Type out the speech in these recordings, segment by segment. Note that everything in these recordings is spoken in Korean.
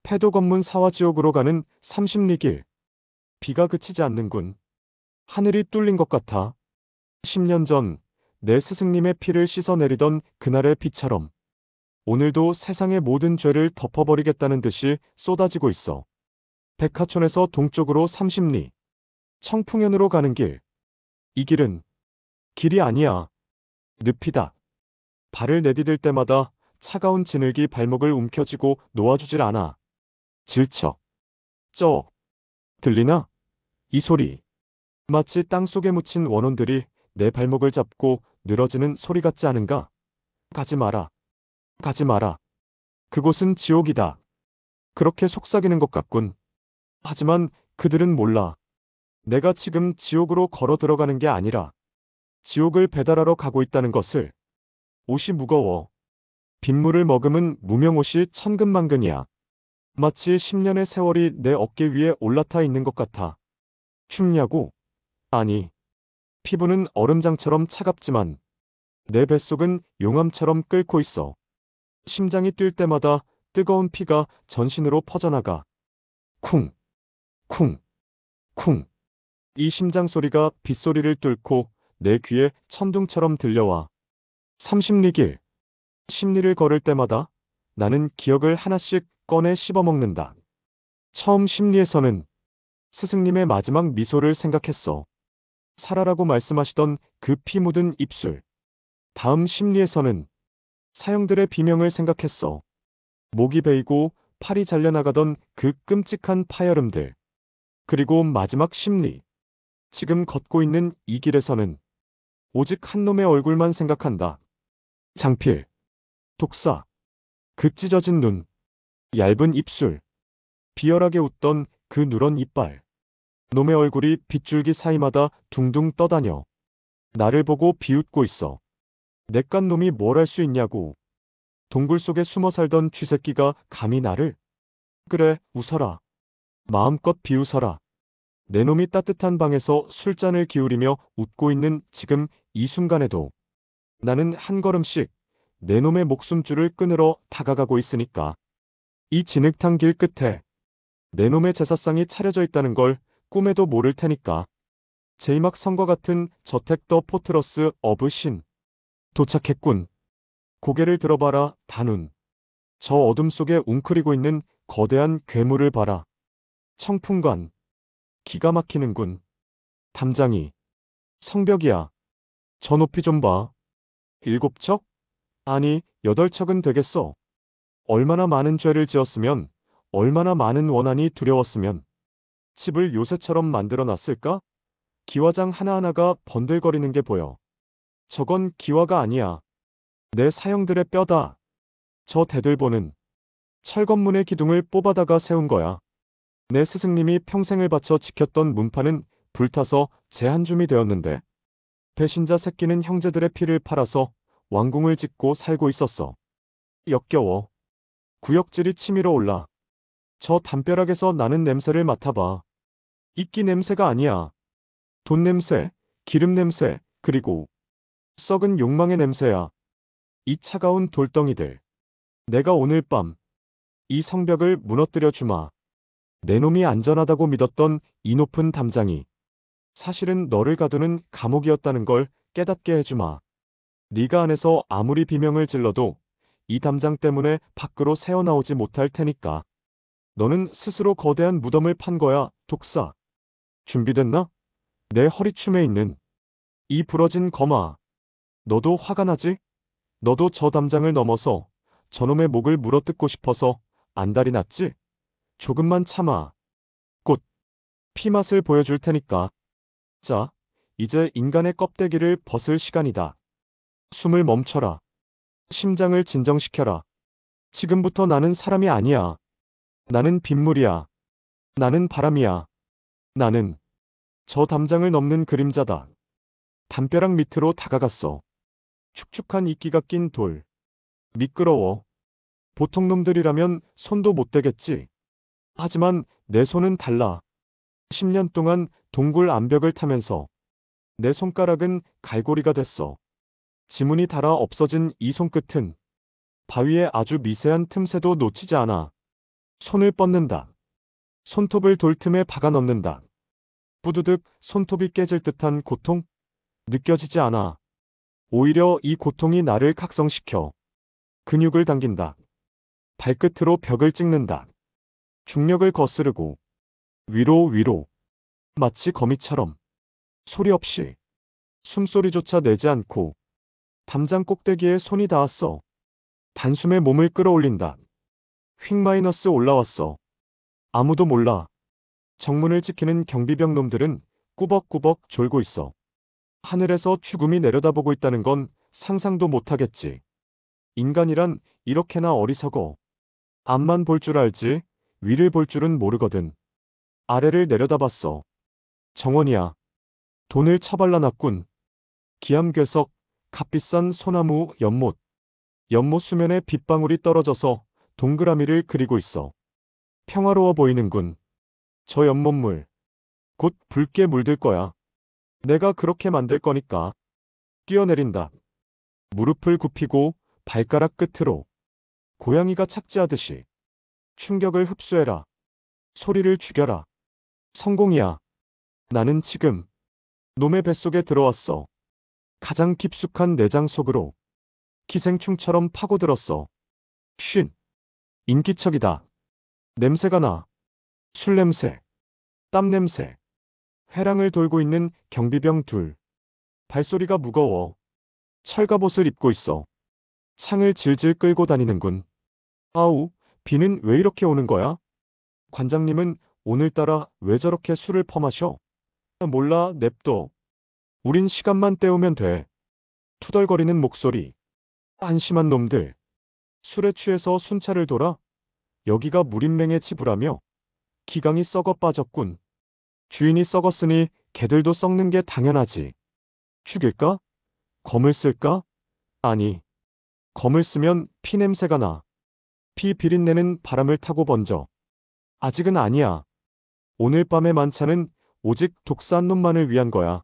폐도 검문 사화지옥으로 가는 30리 길. 비가 그치지 않는군. 하늘이 뚫린 것 같아. 10년 전 내 스승님의 피를 씻어내리던 그날의 비처럼 오늘도 세상의 모든 죄를 덮어버리겠다는 듯이 쏟아지고 있어. 백화촌에서 동쪽으로 30리. 청풍현으로 가는 길. 이 길은 길이 아니야. 늪이다. 발을 내디딜 때마다 차가운 진흙이 발목을 움켜쥐고 놓아주질 않아. 질척. 쩍. 들리나? 이 소리. 마치 땅속에 묻힌 원혼들이 내 발목을 잡고 늘어지는 소리 같지 않은가? 가지 마라. 가지 마라. 그곳은 지옥이다. 그렇게 속삭이는 것 같군. 하지만 그들은 몰라. 내가 지금 지옥으로 걸어 들어가는 게 아니라 지옥을 배달하러 가고 있다는 것을. 옷이 무거워. 빗물을 머금은 무명옷이 천근만근이야. 마치 10년의 세월이 내 어깨 위에 올라타 있는 것 같아. 춥냐고? 아니. 피부는 얼음장처럼 차갑지만 내 뱃속은 용암처럼 끓고 있어. 심장이 뛸 때마다 뜨거운 피가 전신으로 퍼져나가. 쿵, 쿵, 쿵. 이 심장 소리가 빗소리를 뚫고 내 귀에 천둥처럼 들려와. 30리 길. 10리를 걸을 때마다 나는 기억을 하나씩 꺼내 씹어먹는다. 처음 10리에서는 스승님의 마지막 미소를 생각했어. 살아라고 말씀하시던 그 피 묻은 입술. 다음 10리에서는 사형들의 비명을 생각했어. 목이 베이고 팔이 잘려나가던 그 끔찍한 파열음들. 그리고 마지막 10리. 지금 걷고 있는 이 길에서는 오직 한 놈의 얼굴만 생각한다. 장필. 독사. 그 찢어진 눈. 얇은 입술. 비열하게 웃던 그 누런 이빨. 놈의 얼굴이 빗줄기 사이마다 둥둥 떠다녀. 나를 보고 비웃고 있어. 내깟 놈이 뭘 할 수 있냐고. 동굴 속에 숨어 살던 쥐새끼가 감히 나를? 그래, 웃어라. 마음껏 비웃어라. 내 놈이 따뜻한 방에서 술잔을 기울이며 웃고 있는 지금 이 순간에도 나는 한 걸음씩 내 놈의 목숨줄을 끊으러 다가가고 있으니까. 이 진흙탕 길 끝에 내 놈의 제사상이 차려져 있다는 걸 꿈에도 모를 테니까. 제이막 성과 같은 저택 더 포트러스 어브 신. 도착했군. 고개를 들어봐라, 단운. 저 어둠 속에 웅크리고 있는 거대한 괴물을 봐라. 청풍관. 기가 막히는군. 담장이. 성벽이야. 저 높이 좀 봐. 7척? 아니, 8척은 되겠어. 얼마나 많은 죄를 지었으면, 얼마나 많은 원한이 두려웠으면 집을 요새처럼 만들어 놨을까? 기와장 하나하나가 번들거리는 게 보여. 저건 기와가 아니야. 내 사형들의 뼈다. 저 대들보는 철건문의 기둥을 뽑아다가 세운 거야. 내 스승님이 평생을 바쳐 지켰던 문판은 불타서 재 한 줌이 되었는데 배신자 새끼는 형제들의 피를 팔아서 왕궁을 짓고 살고 있었어. 역겨워. 구역질이 치밀어 올라. 저 담벼락에서 나는 냄새를 맡아봐. 이끼 냄새가 아니야. 돈 냄새, 기름 냄새, 그리고 썩은 욕망의 냄새야. 이 차가운 돌덩이들. 내가 오늘 밤 이 성벽을 무너뜨려 주마. 내 놈이 안전하다고 믿었던 이 높은 담장이 사실은 너를 가두는 감옥이었다는 걸 깨닫게 해주마. 네가 안에서 아무리 비명을 질러도 이 담장 때문에 밖으로 새어나오지 못할 테니까. 너는 스스로 거대한 무덤을 판 거야, 독사. 준비됐나? 내 허리춤에 있는 이 부러진 거마. 너도 화가 나지? 너도 저 담장을 넘어서 저놈의 목을 물어뜯고 싶어서 안달이 났지? 조금만 참아. 곧 피맛을 보여줄 테니까. 자, 이제 인간의 껍데기를 벗을 시간이다. 숨을 멈춰라. 심장을 진정시켜라. 지금부터 나는 사람이 아니야. 나는 빗물이야. 나는 바람이야. 나는 저 담장을 넘는 그림자다. 담벼락 밑으로 다가갔어. 축축한 이끼가 낀 돌. 미끄러워. 보통 놈들이라면 손도 못 대겠지. 하지만 내 손은 달라. 10년 동안 동굴 암벽을 타면서 내 손가락은 갈고리가 됐어. 지문이 닳아 없어진 이 손끝은 바위의 아주 미세한 틈새도 놓치지 않아. 손을 뻗는다. 손톱을 돌틈에 박아 넣는다. 뿌드득 손톱이 깨질 듯한 고통? 느껴지지 않아. 오히려 이 고통이 나를 각성시켜. 근육을 당긴다. 발끝으로 벽을 찍는다. 중력을 거스르고 위로. 마치 거미처럼 소리 없이 숨소리조차 내지 않고 담장 꼭대기에 손이 닿았어. 단숨에 몸을 끌어올린다. 휙 올라왔어. 아무도 몰라. 정문을 지키는 경비병 놈들은 꾸벅꾸벅 졸고 있어. 하늘에서 죽음이 내려다보고 있다는 건 상상도 못하겠지. 인간이란 이렇게나 어리석어. 앞만 볼 줄 알지 위를 볼 줄은 모르거든. 아래를 내려다봤어. 정원이야. 돈을 처발라놨군. 기암괴석, 값비싼 소나무, 연못. 연못 수면에 빗방울이 떨어져서 동그라미를 그리고 있어. 평화로워 보이는군. 저 연못물. 곧 붉게 물들 거야. 내가 그렇게 만들 거니까. 뛰어내린다. 무릎을 굽히고 발가락 끝으로. 고양이가 착지하듯이. 충격을 흡수해라. 소리를 죽여라. 성공이야. 나는 지금 놈의 뱃속에 들어왔어. 가장 깊숙한 내장 속으로. 기생충처럼 파고들었어. 쉰. 인기척이다. 냄새가 나. 술 냄새. 땀 냄새. 회랑을 돌고 있는 경비병 둘. 발소리가 무거워. 철갑옷을 입고 있어. 창을 질질 끌고 다니는군. 아우, 비는 왜 이렇게 오는 거야? 관장님은 오늘따라 왜 저렇게 술을 퍼마셔? 몰라, 냅둬. 우린 시간만 때우면 돼. 투덜거리는 목소리. 한심한 놈들. 술에 취해서 순찰을 돌아? 여기가 무린맹의 지부라며? 기강이 썩어 빠졌군. 주인이 썩었으니 개들도 썩는 게 당연하지. 죽일까? 검을 쓸까? 아니. 검을 쓰면 피 냄새가 나. 피 비린내는 바람을 타고 번져. 아직은 아니야. 오늘 밤의 만찬은 오직 독사한 놈만을 위한 거야.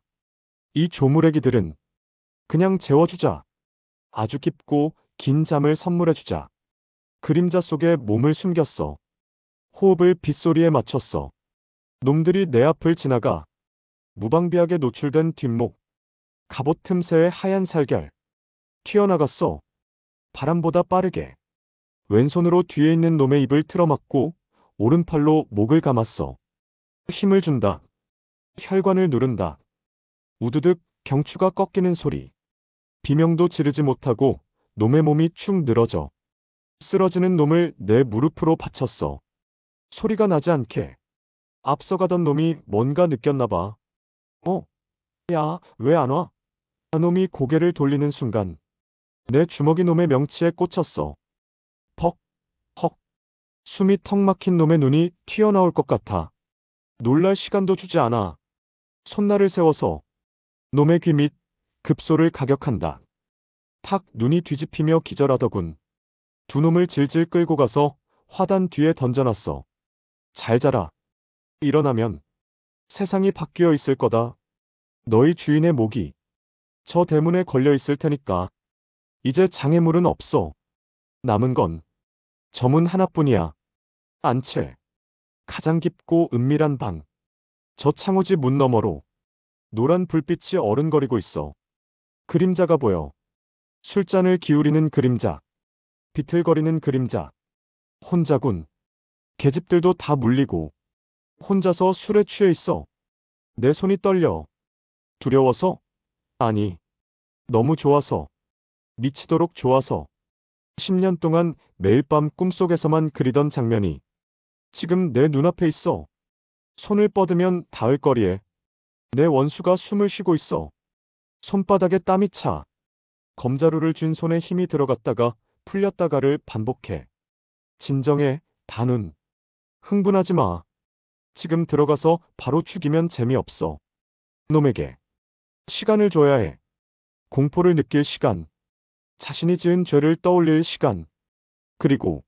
이 조무래기들은 그냥 재워주자. 아주 깊고 긴 잠을 선물해주자. 그림자 속에 몸을 숨겼어. 호흡을 빗소리에 맞췄어. 놈들이 내 앞을 지나가. 무방비하게 노출된 뒷목. 갑옷 틈새의 하얀 살결. 튀어나갔어. 바람보다 빠르게. 왼손으로 뒤에 있는 놈의 입을 틀어막고 오른팔로 목을 감았어. 힘을 준다. 혈관을 누른다. 우두득 경추가 꺾이는 소리. 비명도 지르지 못하고 놈의 몸이 축 늘어져. 쓰러지는 놈을 내 무릎으로 받쳤어. 소리가 나지 않게. 앞서가던 놈이 뭔가 느꼈나 봐. 야, 왜 안 와? 놈이 고개를 돌리는 순간 내 주먹이 놈의 명치에 꽂혔어. 퍽, 헉. 숨이 턱 막힌 놈의 눈이 튀어나올 것 같아. 놀랄 시간도 주지 않아. 손날을 세워서 놈의 귀 밑 급소를 가격한다. 탁 눈이 뒤집히며 기절하더군. 두 놈을 질질 끌고 가서 화단 뒤에 던져놨어. 잘 자라. 일어나면 세상이 바뀌어 있을 거다. 너희 주인의 목이 저 대문에 걸려 있을 테니까. 이제 장애물은 없어. 남은 건 저 문 하나뿐이야. 안채. 가장 깊고 은밀한 방. 저 창호지 문 너머로 노란 불빛이 어른거리고 있어. 그림자가 보여. 술잔을 기울이는 그림자. 비틀거리는 그림자. 혼자군. 계집들도 다 물리고 혼자서 술에 취해 있어. 내 손이 떨려. 두려워서? 아니. 너무 좋아서. 미치도록 좋아서. 10년 동안 매일 밤 꿈속에서만 그리던 장면이 지금 내 눈앞에 있어. 손을 뻗으면 닿을 거리에 내 원수가 숨을 쉬고 있어. 손바닥에 땀이 차. 검자루를 쥔 손에 힘이 들어갔다가 풀렸다가를 반복해. 진정해, 단훈. 흥분하지 마. 지금 들어가서 바로 죽이면 재미없어. 놈에게 시간을 줘야 해. 공포를 느낄 시간. 자신이 지은 죄를 떠올릴 시간. 그리고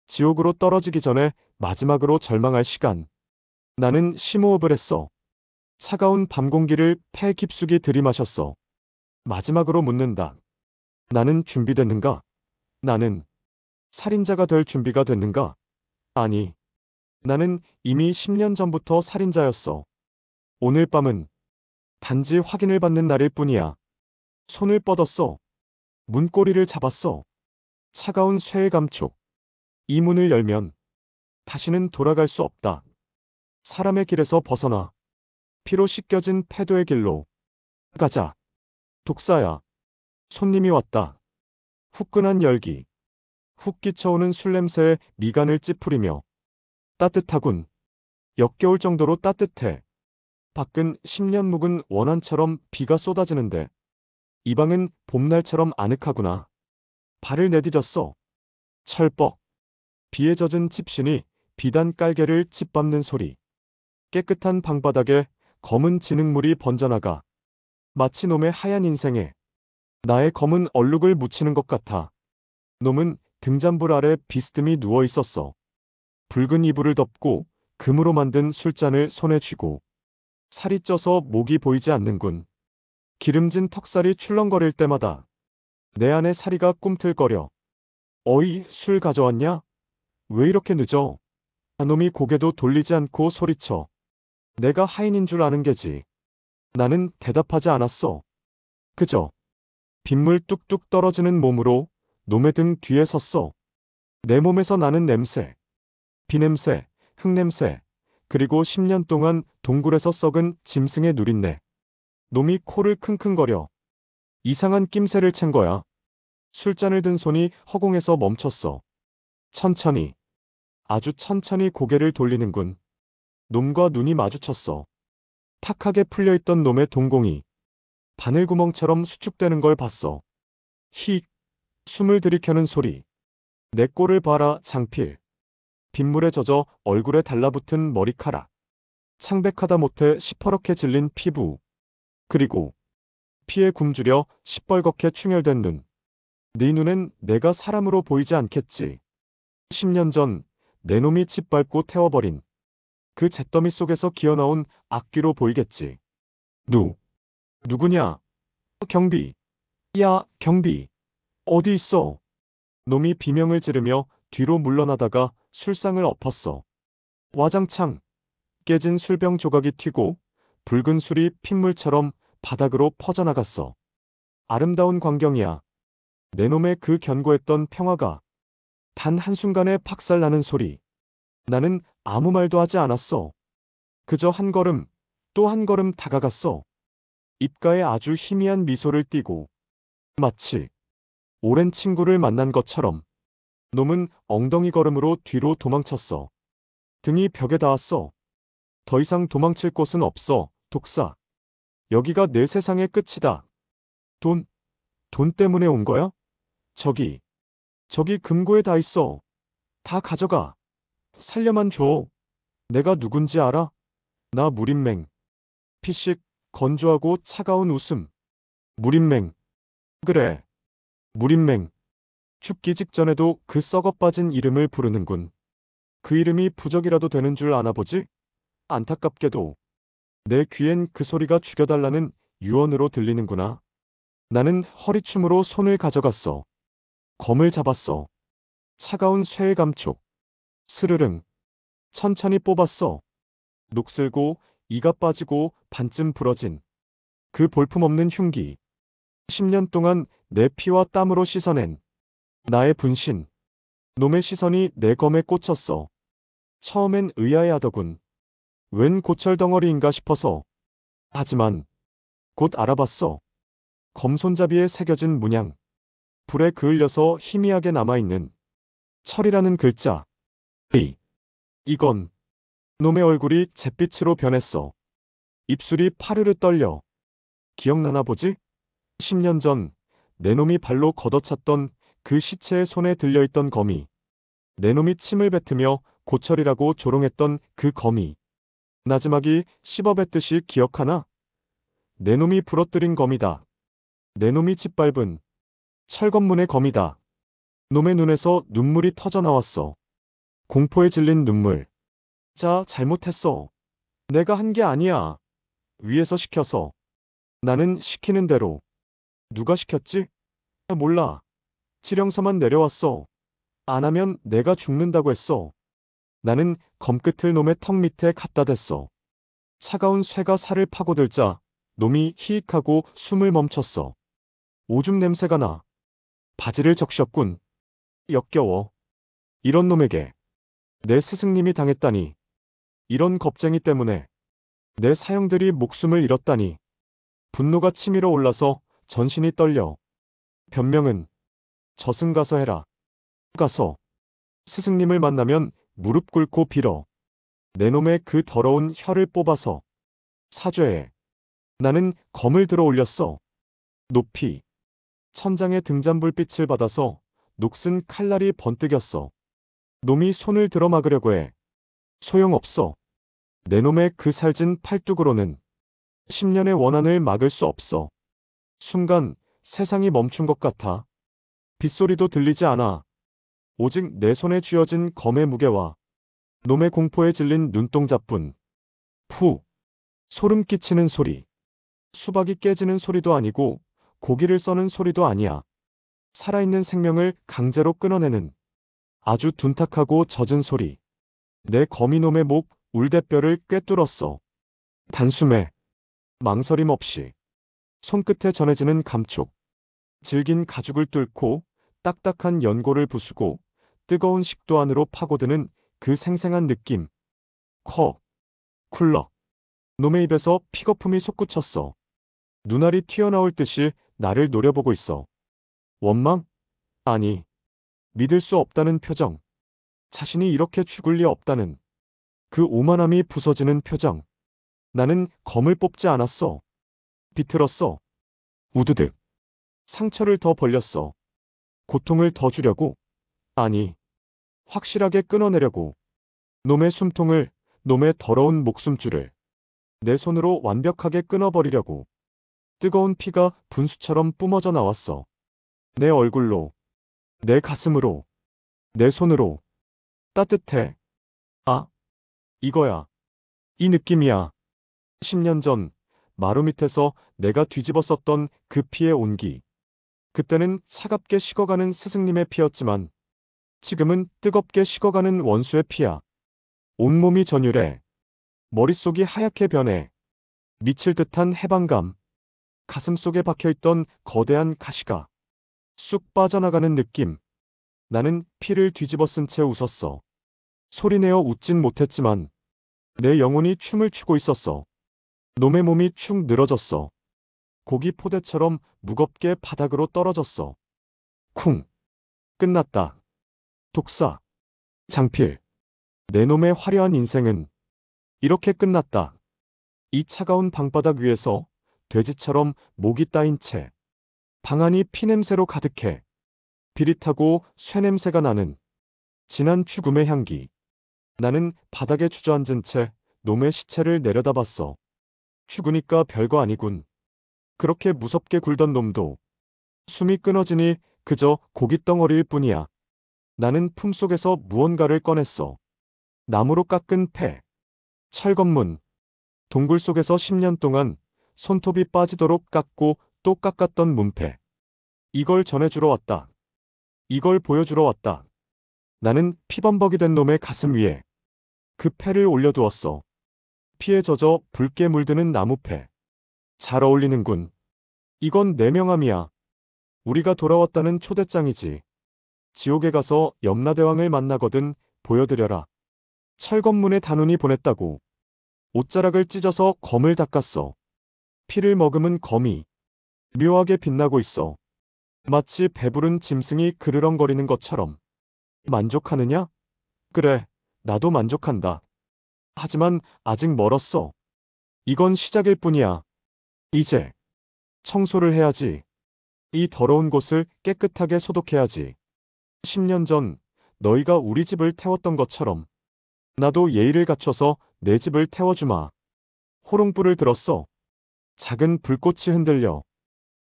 지옥으로 떨어지기 전에 마지막으로 절망할 시간. 나는 심호흡을 했어. 차가운 밤 공기를 폐 깊숙이 들이마셨어. 마지막으로 묻는다. 나는 준비됐는가? 나는 살인자가 될 준비가 됐는가? 아니, 나는 이미 10년 전부터 살인자였어. 오늘 밤은 단지 확인을 받는 날일 뿐이야. 손을 뻗었어. 문고리를 잡았어. 차가운 쇠의 감촉. 이 문을 열면 다시는 돌아갈 수 없다. 사람의 길에서 벗어나 피로 씻겨진 패도의 길로 가자. 독사야. 손님이 왔다. 후끈한 열기. 훅 끼쳐오는 술 냄새에 미간을 찌푸리며 따뜻하군. 역겨울 정도로 따뜻해. 밖은 10년 묵은 원한처럼 비가 쏟아지는데 이 방은 봄날처럼 아늑하구나. 발을 내디뎠어. 철뻑. 비에 젖은 집신이 비단 깔개를 짓밟는 소리. 깨끗한 방바닥에 검은 진흙물이 번져나가 마치 놈의 하얀 인생에 나의 검은 얼룩을 묻히는 것 같아. 놈은 등잔불 아래 비스듬히 누워 있었어. 붉은 이불을 덮고 금으로 만든 술잔을 손에 쥐고 살이 쪄서 목이 보이지 않는군. 기름진 턱살이 출렁거릴 때마다 내 안의 사리가 꿈틀거려. 어이, 술 가져왔냐? 왜 이렇게 늦어? 놈이 고개도 돌리지 않고 소리쳐. 내가 하인인 줄 아는 게지. 나는 대답하지 않았어. 그저 빗물 뚝뚝 떨어지는 몸으로 놈의 등 뒤에 섰어. 내 몸에서 나는 냄새, 비냄새, 흙냄새, 그리고 10년 동안 동굴에서 썩은 짐승의 누린내. 놈이 코를 킁킁거려. 이상한 낌새를 챈 거야. 술잔을 든 손이 허공에서 멈췄어. 천천히, 아주 천천히 고개를 돌리는군. 놈과 눈이 마주쳤어. 탁하게 풀려있던 놈의 동공이 바늘구멍처럼 수축되는 걸 봤어. 히, 숨을 들이켜는 소리. 내 꼴을 봐라, 장필. 빗물에 젖어 얼굴에 달라붙은 머리카락. 창백하다 못해 시퍼렇게 질린 피부. 그리고 피에 굶주려 시뻘겋게 충혈된 눈. 네 눈엔 내가 사람으로 보이지 않겠지. 10년 전 내 놈이 짓밟고 태워버린 그 잿더미 속에서 기어나온 악귀로 보이겠지. 누구냐? 경비. 야, 경비. 어디 있어? 놈이 비명을 지르며 뒤로 물러나다가 술상을 엎었어. 와장창. 깨진 술병 조각이 튀고 붉은 술이 핏물처럼 바닥으로 퍼져나갔어. 아름다운 광경이야. 내 놈의 그 견고했던 평화가 단 한순간에 박살나는 소리. 나는 아무 말도 하지 않았어. 그저 한 걸음, 또 한 걸음 다가갔어. 입가에 아주 희미한 미소를 띠고 마치 오랜 친구를 만난 것처럼. 놈은 엉덩이 걸음으로 뒤로 도망쳤어. 등이 벽에 닿았어. 더 이상 도망칠 곳은 없어, 독사. 여기가 내 세상의 끝이다. 돈 때문에 온 거야? 저기 금고에 다 있어. 다 가져가. 살려만 줘. 내가 누군지 알아? 나 무림맹. 피식, 건조하고 차가운 웃음. 무림맹. 그래. 무림맹. 죽기 직전에도 그 썩어빠진 이름을 부르는군. 그 이름이 부적이라도 되는 줄 아나 보지? 안타깝게도 내 귀엔 그 소리가 죽여달라는 유언으로 들리는구나. 나는 허리춤으로 손을 가져갔어. 검을 잡았어. 차가운 쇠의 감촉. 스르릉. 천천히 뽑았어. 녹슬고 이가 빠지고 반쯤 부러진 그 볼품없는 흉기. 10년 동안 내 피와 땀으로 씻어낸 나의 분신. 놈의 시선이 내 검에 꽂혔어. 처음엔 의아해하더군. 웬 고철 덩어리인가 싶어서. 하지만 곧 알아봤어. 검손잡이에 새겨진 문양. 불에 그을려서 희미하게 남아있는 철이라는 글자. 이건. 놈의 얼굴이 잿빛으로 변했어. 입술이 파르르 떨려. 기억나나 보지? 10년 전 내 놈이 발로 걷어찼던 그 시체의 손에 들려있던 검이. 내 놈이 침을 뱉으며 고철이라고 조롱했던 그 검이. 나지막이 씹어뱉듯이 기억하나? 내 놈이 부러뜨린 검이다. 내 놈이 짓밟은 철검문의 검이다. 놈의 눈에서 눈물이 터져 나왔어. 공포에 질린 눈물. 자, 잘못했어. 내가 한 게 아니야. 위에서 시켜서. 나는 시키는 대로. 누가 시켰지? 몰라. 지령서만 내려왔어. 안 하면 내가 죽는다고 했어. 나는 검끝을 놈의 턱 밑에 갖다 댔어. 차가운 쇠가 살을 파고들자 놈이 히익하고 숨을 멈췄어. 오줌 냄새가 나. 바지를 적셨군. 역겨워. 이런 놈에게 내 스승님이 당했다니. 이런 겁쟁이 때문에 내 사형들이 목숨을 잃었다니. 분노가 치밀어 올라서 전신이 떨려. 변명은 저승 가서 해라. 가서 스승님을 만나면 무릎 꿇고 빌어. 내 놈의 그 더러운 혀를 뽑아서 사죄해. 나는 검을 들어 올렸어. 높이. 천장의 등잔불빛을 받아서 녹슨 칼날이 번뜩였어. 놈이 손을 들어 막으려고 해. 소용없어. 내 놈의 그 살진 팔뚝으로는 10년의 원한을 막을 수 없어. 순간 세상이 멈춘 것 같아. 빗소리도 들리지 않아. 오직 내 손에 쥐어진 검의 무게와 놈의 공포에 질린 눈동자뿐. 푸. 소름 끼치는 소리. 수박이 깨지는 소리도 아니고 고기를 써는 소리도 아니야. 살아있는 생명을 강제로 끊어내는 아주 둔탁하고 젖은 소리. 내 거미 놈의 목 울대뼈를 꿰뚫었어. 단숨에 망설임 없이 손끝에 전해지는 감촉. 질긴 가죽을 뚫고 딱딱한 연골을 부수고 뜨거운 식도 안으로 파고드는 그 생생한 느낌. 컥. 쿨럭. 놈의 입에서 픽거품이 솟구쳤어. 눈알이 튀어나올 듯이 나를 노려보고 있어. 원망? 아니. 믿을 수 없다는 표정. 자신이 이렇게 죽을 리 없다는 그 오만함이 부서지는 표정. 나는 검을 뽑지 않았어. 비틀었어. 우드득. 상처를 더 벌렸어. 고통을 더 주려고. 아니. 확실하게 끊어내려고. 놈의 숨통을, 놈의 더러운 목숨줄을 내 손으로 완벽하게 끊어버리려고. 뜨거운 피가 분수처럼 뿜어져 나왔어. 내 얼굴로, 내 가슴으로, 내 손으로. 따뜻해. 아, 이거야. 이 느낌이야. 10년 전 마루 밑에서 내가 뒤집어 썼던 그 피의 온기. 그때는 차갑게 식어가는 스승님의 피였지만 지금은 뜨겁게 식어가는 원수의 피야. 온몸이 전율해. 머릿속이 하얗게 변해. 미칠 듯한 해방감. 가슴속에 박혀있던 거대한 가시가 쑥 빠져나가는 느낌. 나는 피를 뒤집어 쓴 채 웃었어. 소리내어 웃진 못했지만 내 영혼이 춤을 추고 있었어. 놈의 몸이 축 늘어졌어. 고기 포대처럼 무겁게 바닥으로 떨어졌어. 쿵. 끝났다. 독사. 장필. 내 놈의 화려한 인생은 이렇게 끝났다. 이 차가운 방바닥 위에서 돼지처럼 목이 따인 채 방안이 피냄새로 가득해. 비릿하고 쇠냄새가 나는 진한 죽음의 향기. 나는 바닥에 주저앉은 채 놈의 시체를 내려다봤어. 죽으니까 별거 아니군. 그렇게 무섭게 굴던 놈도 숨이 끊어지니 그저 고깃덩어리일 뿐이야. 나는 품속에서 무언가를 꺼냈어. 나무로 깎은 패. 철검문. 동굴 속에서 10년 동안 손톱이 빠지도록 깎고 또 깎았던 문패. 이걸 전해주러 왔다. 이걸 보여주러 왔다. 나는 피범벅이 된 놈의 가슴 위에 그 패를 올려두었어. 피에 젖어 붉게 물드는 나무패. 잘 어울리는군. 이건 내 명함이야. 우리가 돌아왔다는 초대장이지. 지옥에 가서 염라대왕을 만나거든 보여드려라. 철검문에 단훈이 보냈다고. 옷자락을 찢어서 검을 닦았어. 피를 머금은 검이 묘하게 빛나고 있어. 마치 배부른 짐승이 그르렁거리는 것처럼. 만족하느냐? 그래, 나도 만족한다. 하지만 아직 멀었어. 이건 시작일 뿐이야. 이제 청소를 해야지. 이 더러운 곳을 깨끗하게 소독해야지. 10년 전 너희가 우리 집을 태웠던 것처럼 나도 예의를 갖춰서 내 집을 태워주마. 호롱불을 들었어. 작은 불꽃이 흔들려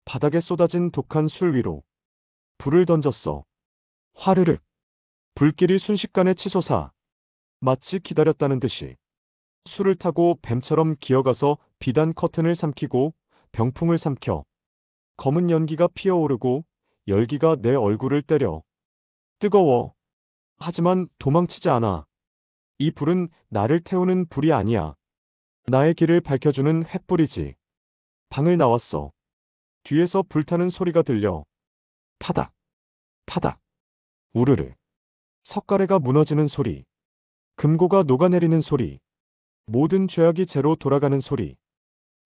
바닥에 쏟아진 독한 술 위로 불을 던졌어. 화르륵. 불길이 순식간에 치솟아 마치 기다렸다는 듯이 술을 타고 뱀처럼 기어가서 비단 커튼을 삼키고 병풍을 삼켜 검은 연기가 피어오르고 열기가 내 얼굴을 때려. 뜨거워. 하지만 도망치지 않아. 이 불은 나를 태우는 불이 아니야. 나의 길을 밝혀주는 횃불이지. 방을 나왔어. 뒤에서 불타는 소리가 들려. 타닥, 타닥, 우르르. 석가래가 무너지는 소리. 금고가 녹아내리는 소리. 모든 죄악이 제로 돌아가는 소리.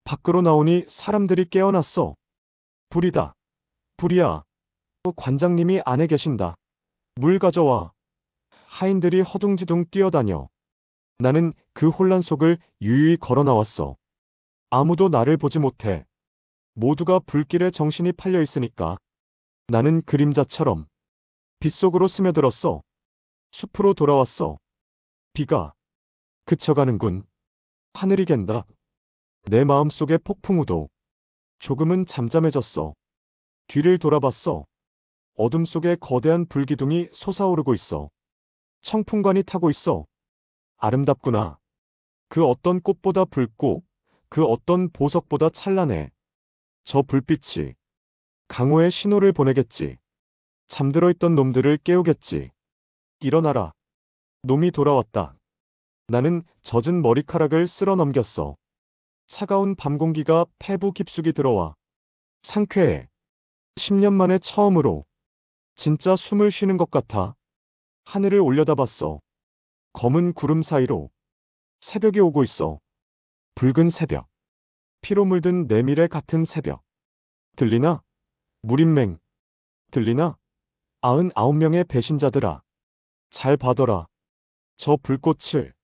밖으로 나오니 사람들이 깨어났어. 불이다. 불이야. 관장님이 안에 계신다. 물 가져와. 하인들이 허둥지둥 뛰어다녀. 나는 그 혼란 속을 유유히 걸어 나왔어. 아무도 나를 보지 못해. 모두가 불길에 정신이 팔려 있으니까. 나는 그림자처럼 빛 속으로 스며들었어. 숲으로 돌아왔어. 비가 그쳐가는군. 하늘이 갠다. 내 마음속의 폭풍우도 조금은 잠잠해졌어. 뒤를 돌아봤어. 어둠 속에 거대한 불기둥이 솟아오르고 있어. 청풍관이 타고 있어. 아름답구나. 그 어떤 꽃보다 붉고 그 어떤 보석보다 찬란해. 저 불빛이 강호의 신호를 보내겠지. 잠들어 있던 놈들을 깨우겠지. 일어나라. 놈이 돌아왔다. 나는 젖은 머리카락을 쓸어 넘겼어. 차가운 밤 공기가 폐부 깊숙이 들어와. 상쾌해. 10년 만에 처음으로 진짜 숨을 쉬는 것 같아. 하늘을 올려다봤어. 검은 구름 사이로 새벽이 오고 있어. 붉은 새벽. 피로 물든 내밀의 같은 새벽. 들리나? 무림맹. 들리나? 99명의 배신자들아. 잘 봐둬라. 저 불꽃을.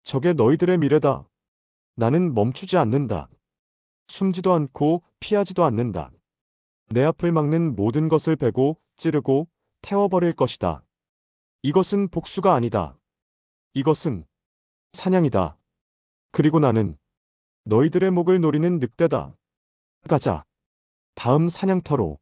저게 너희들의 미래다. 나는 멈추지 않는다. 숨지도 않고 피하지도 않는다. 내 앞을 막는 모든 것을 베고 찌르고 태워버릴 것이다. 이것은 복수가 아니다. 이것은 사냥이다. 그리고 나는 너희들의 목을 노리는 늑대다. 가자. 다음 사냥터로.